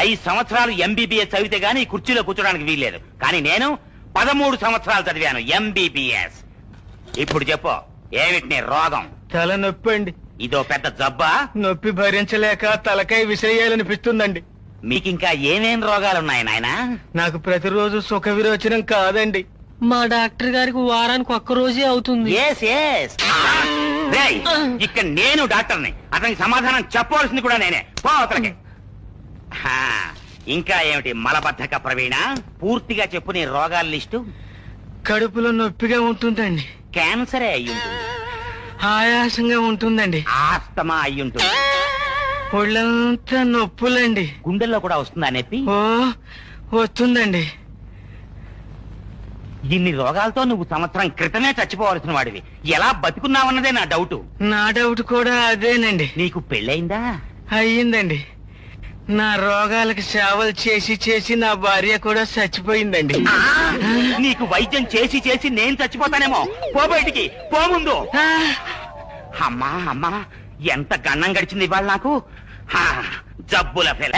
5 సంవత్సరాలు ఎంబీబీఎస్ చదివితే గానీ ఈ కుర్చీలో కూర్చోడానికి వీల్లేదు. కానీ నేను 13 సంవత్సరాలు చదివాను ఎంబీబీఎస్. ఇప్పుడు చెప్పు, ఏమిటి నీ రోగం? తల నొప్పి అండి. ఇదో పెద్ద జబ్బా? నొప్పి భరించలేక తలకాయ విసిరేయాలనిపిస్తుందండి. మీకింకా ఏమేం రోగాలున్నాయి నాయనా? నాకు ప్రతిరోజు సుఖ విరోచనం కాదండి. మా డాక్టర్ గారికి వారానికి ఒక్క రోజే అవుతుంది. ఇక్కడ నేను డాక్టర్ని, అతనికి సమాధానం చెప్పవలసింది కూడా నేనే. పో అతనికి. ఇంకా ఏమిటి మలబద్ధక ప్రవీణ? పూర్తిగా చెప్పు నీ రోగాల లిస్టు. కడుపులో నొప్పిగా ఉంటుందండి. క్యాన్సరే అయ్యుంటుంది. ఆయాసంగా ఉంటుందండి. ఆస్తమా అయ్యుంటుంది. ఒళ్ళంతా నొప్పులండి. గుండెల్లో కూడా వస్తుందా నొప్పి? ఓ వస్తుందండి. ఇన్ని రోగాలతో నువ్వు సంవత్సరం క్రితమే చచ్చిపోవలసిన వాడివి. ఎలా బతుకున్నావన్నదే నా డౌట్. నా డౌట్ కూడా అదేనండి. నీకు పెళ్ళయిందా? అయ్యిందండి. నా రోగాలకు సేవలు చేసి చేసి నా భార్య కూడా చచ్చిపోయిందండి. నీకు వైద్యం చేసి చేసి నేను చచ్చిపోతానేమో. పో బయటికి, పో ముందు. అమ్మా అమ్మా, ఎంత గన్నం గడిచింది ఇవాళ నాకు. జబ్బుల ఫెల్.